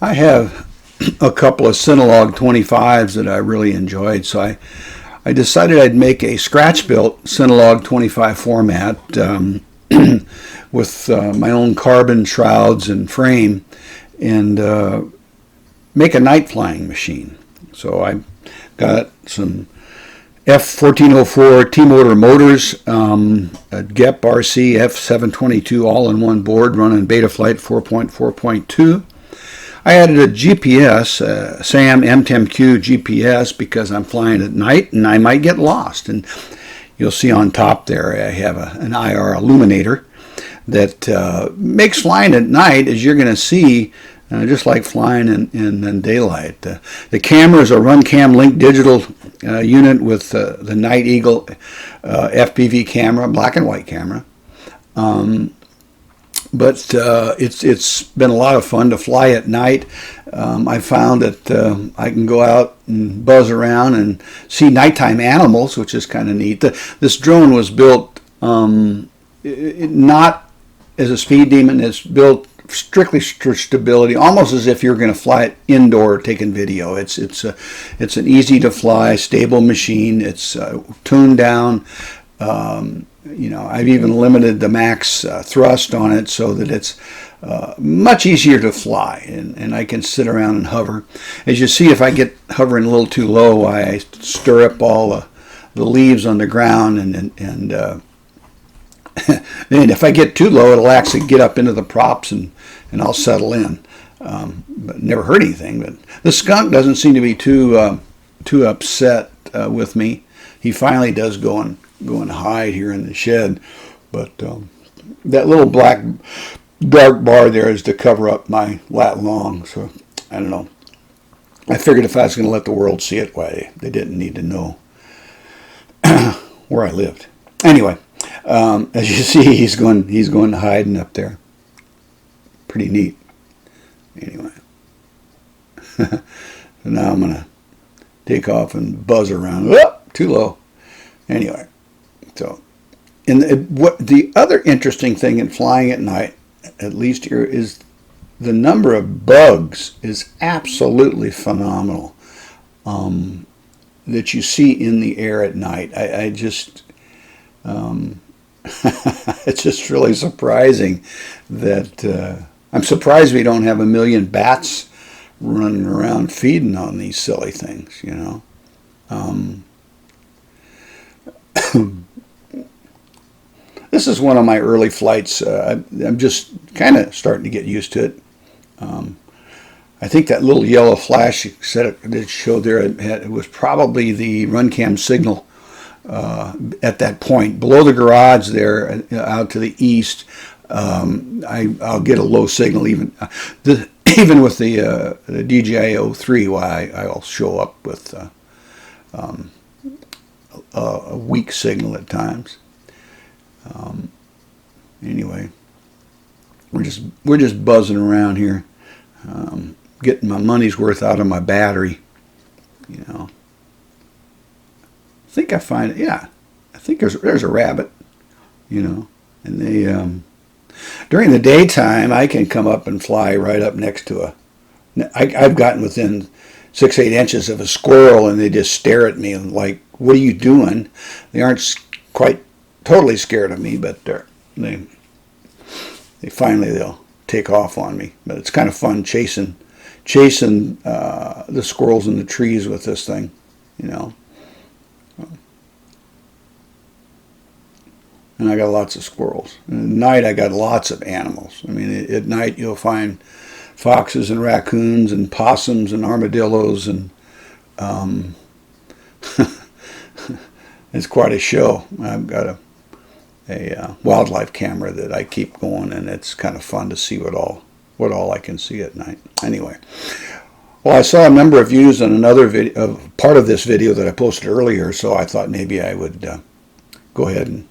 I have a couple of Cinelog25s that I really enjoyed, so I decided I'd make a scratch-built Cinelog25 format with my own carbon shrouds and frame, and make a night flying machine. So I got some F1404 T-motor motors, a GEP RC F722 all-in-one board running Betaflight 4.4.2. I added a GPS, SAM M10Q GPS, because I'm flying at night and I might get lost. And you'll see on top there I have an IR illuminator that makes flying at night, as you're going to see, just like flying in daylight. The camera is a Runcam Link digital unit with the Night Eagle FPV camera, black and white camera. But it's been a lot of fun to fly at night. I found that I can go out and buzz around and see nighttime animals, which is kind of neat. This drone was built not as a speed demon. It's built strictly for stability, almost as if you're going to fly it indoor taking video. It's an easy to fly, stable machine. It's tuned down. I've even limited the max thrust on it so that it's much easier to fly, and I can sit around and hover. As you see, if I get hovering a little too low, I stir up all the leaves on the ground, and and if I get too low, it'll actually get up into the props and I'll settle in. But never hurt anything. But the skunk doesn't seem to be too upset with me. He finally does go and hide here in the shed, but that little black dark bar there is to cover up my lat long. So I don't know. I figured if I was going to let the world see it, why they didn't need to know where I lived. Anyway, as you see, he's going hiding up there. Pretty neat. Anyway, so now I'm gonna take off and buzz around. Oh, too low. Anyway, so what the other interesting thing in flying at night, at least here, is the number of bugs is absolutely phenomenal that you see in the air at night. I just it's just really surprising that I'm surprised we don't have a million bats running around feeding on these silly things, you know. This is one of my early flights. I'm just kind of starting to get used to it. I think that little yellow flash that showed there, it was probably the Runcam signal at that point. Below the garage there, out to the east, I'll get a low signal even with the DJI-03. Why I'll show up with a weak signal at times. Anyway, we're just buzzing around here, getting my money's worth out of my battery. You know, I think I find it. Yeah, I think there's a rabbit. You know, and they during the daytime I can come up and fly right up next to I've gotten within 6-8 inches of a squirrel, and they just stare at me and like, what are you doing? They aren't quite totally scared of me, but they finally they'll take off on me. But it's kind of fun chasing the squirrels in the trees with this thing, you know. And I got lots of squirrels. And at night I got lots of animals. I mean, at night you'll find foxes and raccoons and possums and armadillos, and it's quite a show. I've got a wildlife camera that I keep going, and it's kind of fun to see what all I can see at night. Anyway, well, I saw a number of views on another video, part of this video that I posted earlier, so I thought maybe I would go ahead and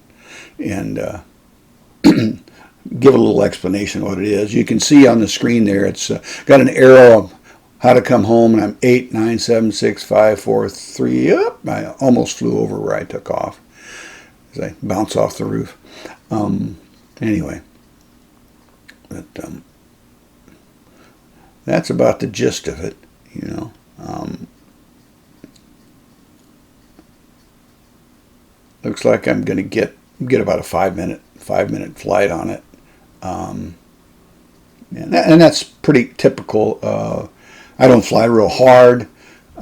give a little explanation of what it is. You can see on the screen there, it's got an arrow of how to come home, and I'm 8, 9, 7, 6, 5, 4, 3. Up, I almost flew over where I took off as I bounce off the roof. Anyway, but that's about the gist of it, you know. Looks like I'm going to get about a 5-minute flight on it. And that's pretty typical. I don't fly real hard,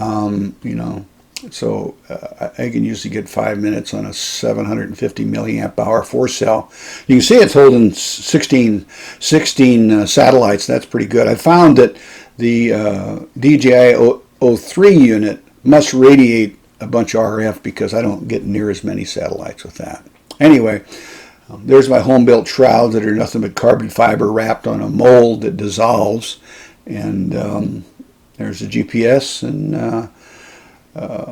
you know, so I can usually get 5 minutes on a 750 milliamp hour 4-cell. You can see it's holding 16 satellites. That's pretty good. I found that the DJI O3 unit must radiate a bunch of RF because I don't get near as many satellites with that. Anyway, there's my home-built shrouds that are nothing but carbon fiber wrapped on a mold that dissolves. And there's the GPS and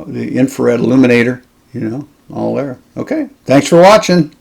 the infrared illuminator, you know, all there. Okay, thanks for watching.